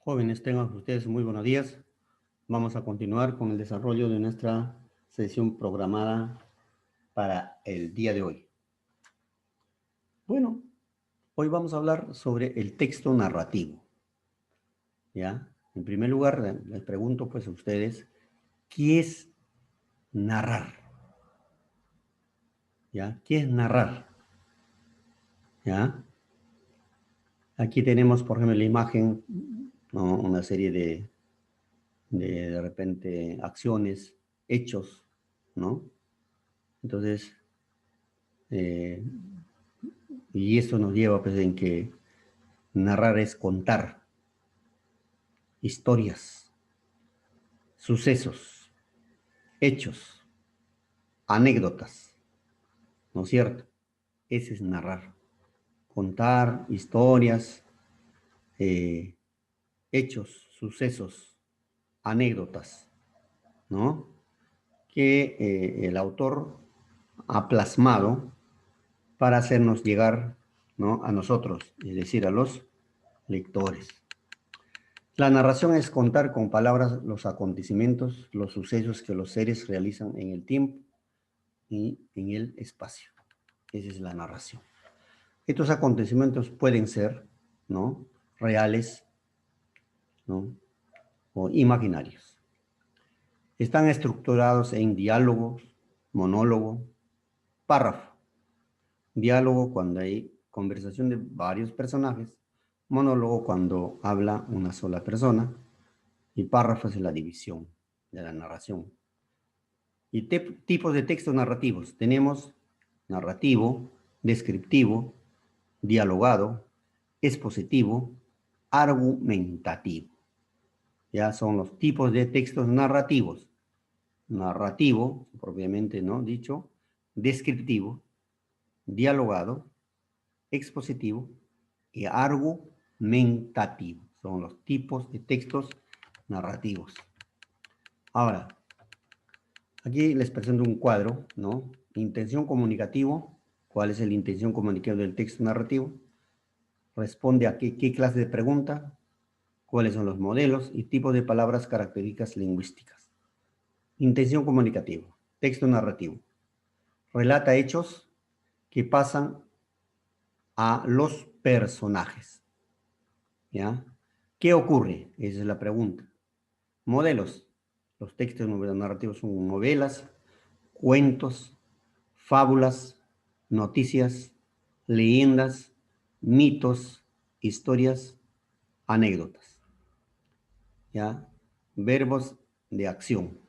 Jóvenes, tengan ustedes muy buenos días. Vamos a continuar con el desarrollo de nuestra sesión programada para el día de hoy. Bueno, hoy vamos a hablar sobre el texto narrativo. ¿Ya? En primer lugar, les pregunto pues a ustedes, ¿qué es narrar? ¿Ya? ¿Qué es narrar? ¿Ya? Aquí tenemos, por ejemplo, la imagen, ¿no? Una serie de repente acciones, hechos, ¿no? Entonces, eh, y eso nos lleva pues en que narrar es contar historias, sucesos, hechos, anécdotas, ¿no es cierto? Ese es narrar. Contar historias, eh, hechos, sucesos, anécdotas, ¿no? Que el autor ha plasmado para hacernos llegar, ¿no? A nosotros, es decir, a los lectores. La narración es contar con palabras los acontecimientos, los sucesos que los seres realizan en el tiempo y en el espacio. Esa es la narración. Estos acontecimientos pueden ser, ¿no? Reales, ¿no? O imaginarios. Están estructurados en diálogo, monólogo, párrafo. Diálogo cuando hay conversación de varios personajes, monólogo cuando habla una sola persona y párrafo es la división de la narración. Y tipos de textos narrativos. Tenemos narrativo, descriptivo, dialogado, expositivo, argumentativo. Ya son los tipos de textos narrativos. Narrativo, propiamente no dicho, descriptivo, dialogado, expositivo y argumentativo. Son los tipos de textos narrativos. Ahora, aquí les presento un cuadro, ¿no? Intención comunicativo. ¿Cuál es la intención comunicativa del texto narrativo? Responde a qué clase de pregunta, cuáles son los modelos y tipos de palabras características lingüísticas. Intención comunicativa. Texto narrativo. Relata hechos que pasan a los personajes. ¿Ya? ¿Qué ocurre? Esa es la pregunta. Modelos. Los textos narrativos son novelas, cuentos, fábulas, noticias, leyendas, mitos, historias, anécdotas. ¿Ya? Verbos de acción,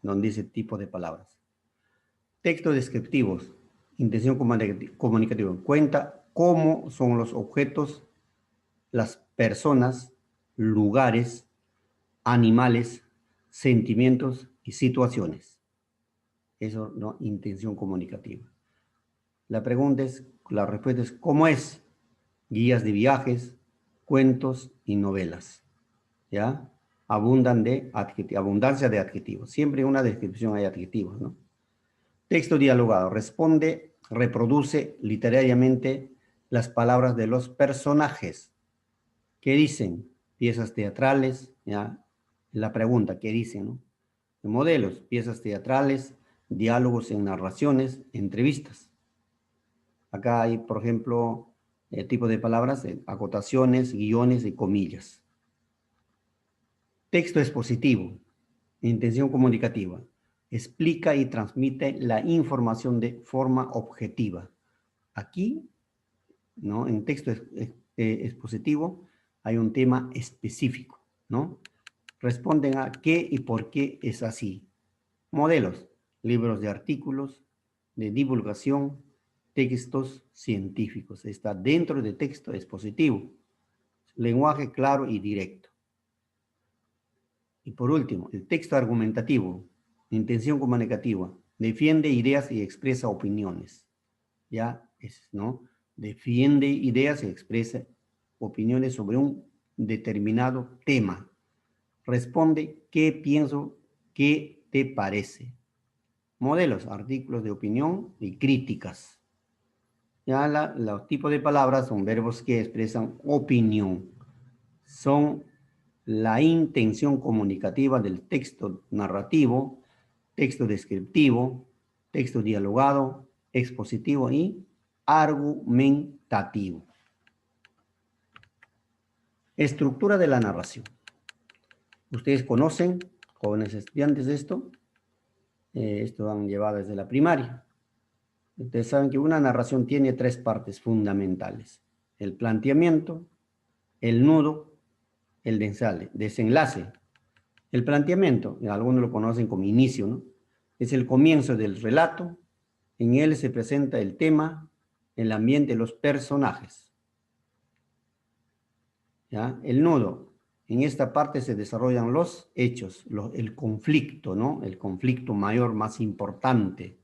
donde dice tipo de palabras. Textos descriptivos, intención comunicativa. Cuenta cómo son los objetos, las personas, lugares, animales, sentimientos y situaciones. Eso, ¿no? Intención comunicativa. La respuesta es, ¿cómo es? Guías de viajes, cuentos y novelas. ¿Ya? Abundancia de adjetivos. Siempre en una descripción hay adjetivos, ¿no? Texto dialogado. Responde, reproduce literariamente las palabras de los personajes. ¿Qué dicen? Piezas teatrales, ¿ya? La pregunta, ¿qué dicen, no? Modelos, piezas teatrales, diálogos en narraciones, entrevistas. Acá hay, por ejemplo, el tipo de palabras, acotaciones, guiones y comillas. Texto expositivo, intención comunicativa. Explica y transmite la información de forma objetiva. Aquí, ¿no? En texto expositivo hay un tema específico, ¿no? Responden a qué y por qué es así. Modelos, libros de artículos, de divulgación, textos científicos. Está dentro de texto expositivo. Lenguaje claro y directo. Y por último, el texto argumentativo, intención comunicativa, defiende ideas y expresa opiniones. Ya es, ¿no? Defiende ideas y expresa opiniones sobre un determinado tema. Responde, ¿qué pienso? ¿Qué te parece? Modelos, artículos de opinión y críticas. Ya los tipos de palabras son verbos que expresan opinión. Son la intención comunicativa del texto narrativo, texto descriptivo, texto dialogado, expositivo y argumentativo. Estructura de la narración. Ustedes conocen, jóvenes estudiantes, esto han llevado desde la primaria. Ustedes saben que una narración tiene tres partes fundamentales: el planteamiento, el nudo, el desenlace. El planteamiento, algunos lo conocen como inicio, ¿no? Es el comienzo del relato. En él se presenta el tema, el ambiente, los personajes. ¿Ya? El nudo. En esta parte se desarrollan los hechos, el conflicto, ¿no? El conflicto mayor, más importante.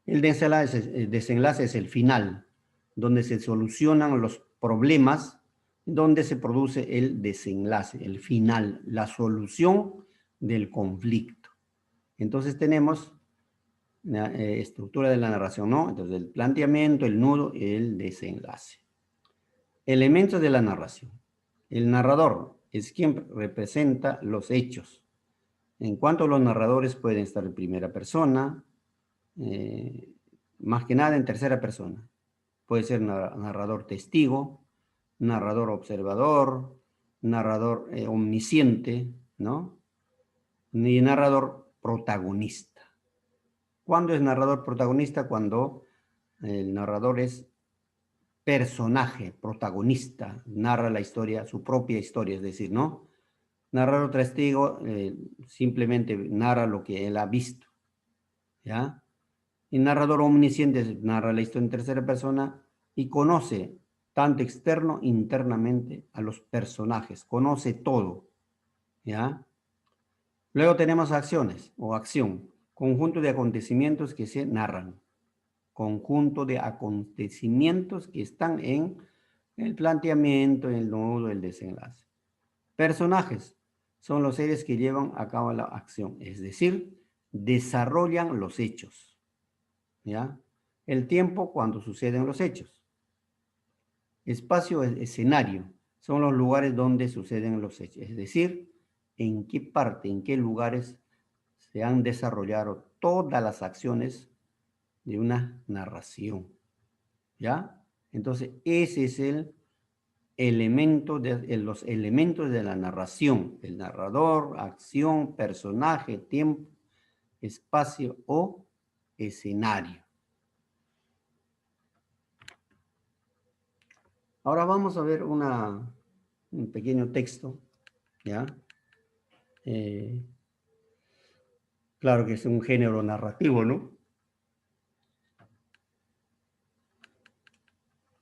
El desenlace es el final, donde se solucionan los problemas, donde se produce el desenlace, el final, la solución del conflicto. Entonces tenemos la estructura de la narración, ¿no? Entonces el planteamiento, el nudo, el desenlace. Elementos de la narración. El narrador es quien representa los hechos. En cuanto los narradores pueden estar en primera persona, más que nada en tercera persona. Puede ser narrador testigo, narrador observador, narrador omnisciente, ¿no? Y narrador protagonista. ¿Cuándo es narrador protagonista? Cuando el narrador es personaje, protagonista, narra la historia, su propia historia, es decir, ¿no? Narrador testigo simplemente narra lo que él ha visto, ¿ya? Y narrador omnisciente narra la historia en tercera persona y conoce tanto externo, internamente a los personajes, conoce todo, ¿ya? Luego tenemos acciones o acción, conjunto de acontecimientos que se narran, conjunto de acontecimientos que están en el planteamiento, el nudo, el desenlace. Personajes son los seres que llevan a cabo la acción, es decir, desarrollan los hechos, ¿ya? El tiempo cuando suceden los hechos. Espacio, escenario, son los lugares donde suceden los hechos, es decir, en qué parte, en qué lugares se han desarrollado todas las acciones de una narración, ¿ya? Entonces, ese es el elemento los elementos de la narración: el narrador, acción, personaje, tiempo, espacio o escenario. Ahora vamos a ver un pequeño texto, ¿ya? Claro que es un género narrativo, ¿no?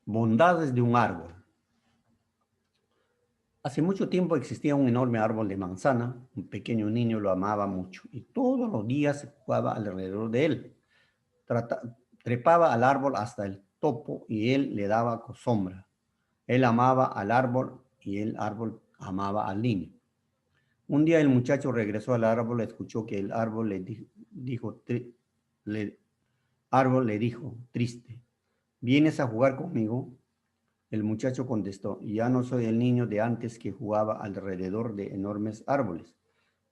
Bondades de un árbol. Hace mucho tiempo existía un enorme árbol de manzana. Un pequeño niño lo amaba mucho y todos los días se jugaba alrededor de él. Trepaba al árbol hasta el topo y él le daba sombra. Él amaba al árbol y el árbol amaba al niño. Un día el muchacho regresó al árbol, escuchó que el árbol le dijo, triste: ¿vienes a jugar conmigo? El muchacho contestó: ya no soy el niño de antes que jugaba alrededor de enormes árboles.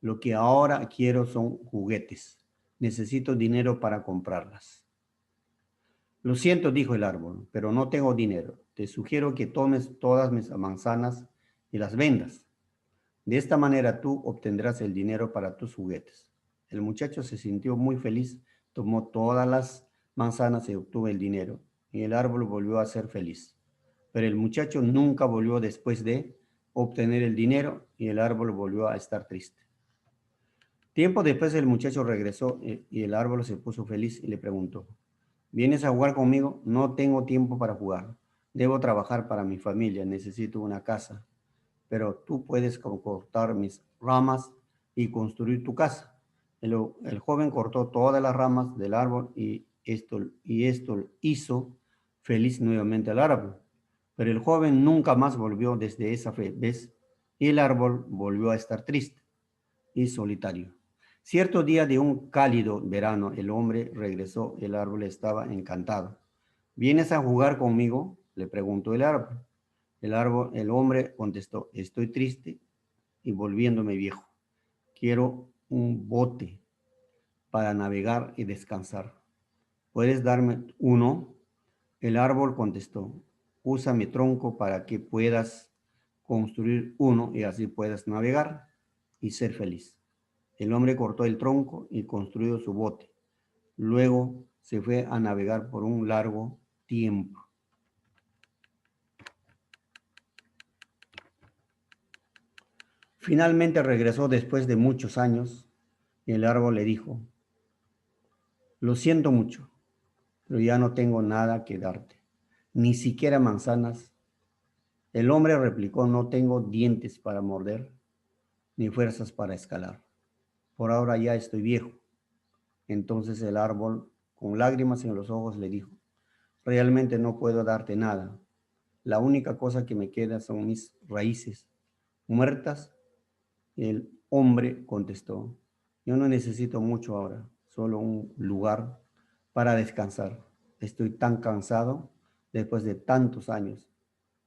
Lo que ahora quiero son juguetes. Necesito dinero para comprarlas. Lo siento, dijo el árbol, pero no tengo dinero. Te sugiero que tomes todas mis manzanas y las vendas. De esta manera tú obtendrás el dinero para tus juguetes. El muchacho se sintió muy feliz, tomó todas las manzanas y obtuvo el dinero, y el árbol volvió a ser feliz. Pero el muchacho nunca volvió después de obtener el dinero y el árbol volvió a estar triste. Tiempo después el muchacho regresó y el árbol se puso feliz y le preguntó: ¿vienes a jugar conmigo? No tengo tiempo para jugar. Debo trabajar para mi familia, necesito una casa. Pero tú puedes cortar mis ramas y construir tu casa. El joven cortó todas las ramas del árbol y esto hizo feliz nuevamente al árbol. Pero el joven nunca más volvió desde esa vez y el árbol volvió a estar triste y solitario. Cierto día de un cálido verano, el hombre regresó. El árbol estaba encantado. ¿Vienes a jugar conmigo?, le preguntó el árbol. El hombre contestó: estoy triste y volviéndome viejo. Quiero un bote para navegar y descansar. ¿Puedes darme uno? El árbol contestó, usa mi tronco para que puedas construir uno y así puedas navegar y ser feliz. El hombre cortó el tronco y construyó su bote. Luego se fue a navegar por un largo tiempo. Finalmente regresó después de muchos años y el árbol le dijo, lo siento mucho, pero ya no tengo nada que darte, ni siquiera manzanas. El hombre replicó, no tengo dientes para morder, ni fuerzas para escalar. Por ahora ya estoy viejo. Entonces el árbol, con lágrimas en los ojos, le dijo, realmente no puedo darte nada. La única cosa que me queda son mis raíces muertas. El hombre contestó, yo no necesito mucho ahora, solo un lugar para descansar. Estoy tan cansado después de tantos años.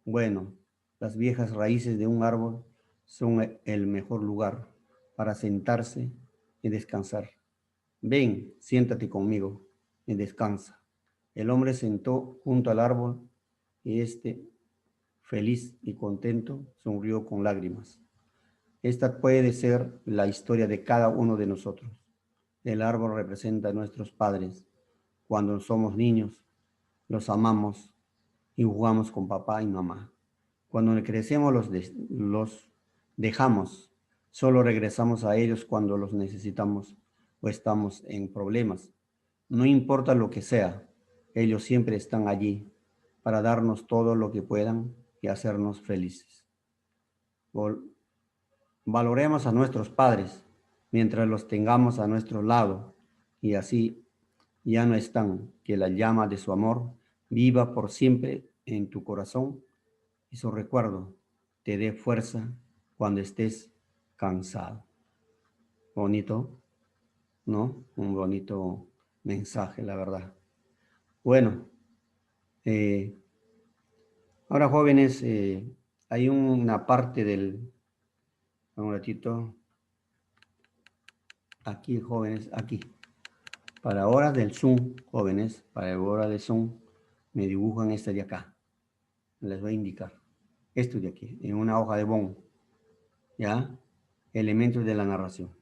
Bueno, las viejas raíces de un árbol son el mejor lugar para sentarse y descansar. Ven, siéntate conmigo y descansa. El hombre sentó junto al árbol y feliz y contento, sonrió con lágrimas. Esta puede ser la historia de cada uno de nosotros. El árbol representa a nuestros padres. Cuando somos niños, los amamos y jugamos con papá y mamá. Cuando crecemos, los dejamos. Solo regresamos a ellos cuando los necesitamos o estamos en problemas. No importa lo que sea, ellos siempre están allí para darnos todo lo que puedan y hacernos felices. Valoremos a nuestros padres mientras los tengamos a nuestro lado y así ya no están. Que la llama de su amor viva por siempre en tu corazón y su recuerdo te dé fuerza cuando estés cansado. Bonito, ¿no? Un bonito mensaje, la verdad. Bueno, ahora jóvenes, hay una parte del... Un ratito. Aquí, jóvenes, aquí. Para horas del Zoom, jóvenes, para horas de Zoom, me dibujan esta de acá. Les voy a indicar. Esto de aquí, en una hoja de bond. ¿Ya? Elementos de la narración.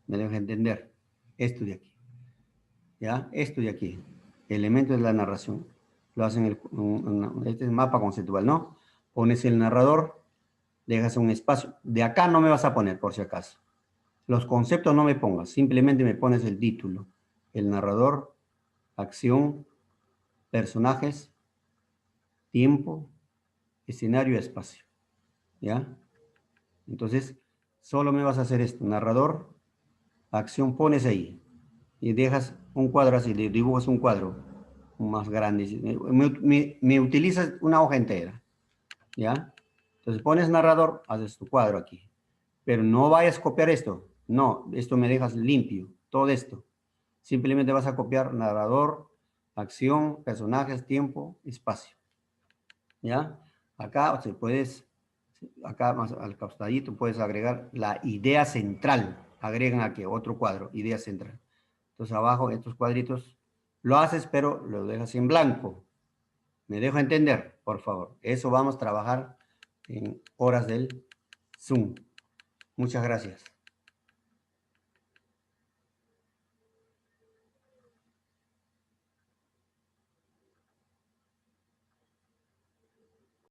¿Me deja entender? Esto de aquí. ¿Ya? Esto de aquí. Elementos de la narración. Lo hacen este es mapa conceptual, ¿no? Pones el narrador, dejas un espacio. De acá no me vas a poner, por si acaso. Los conceptos no me pongas, simplemente me pones el título. El narrador, acción, personajes, tiempo, escenario, espacio. ¿Ya? Entonces, solo me vas a hacer esto. Narrador, acción, pones ahí. Y dejas un cuadro así, dibujas un cuadro más grande. Me utilizas una hoja entera. ¿Ya? Entonces pones narrador, haces tu cuadro aquí. Pero no vayas a copiar esto. No, esto me dejas limpio. Todo esto. Simplemente vas a copiar narrador, acción, personajes, tiempo, espacio. ¿Ya? Acá acá más al costadito puedes agregar la idea central. Agregan aquí otro cuadro, idea central. Entonces abajo estos cuadritos lo haces, pero lo dejas en blanco. ¿Me dejo entender? Por favor. Eso vamos a trabajar en horas del Zoom. Muchas gracias.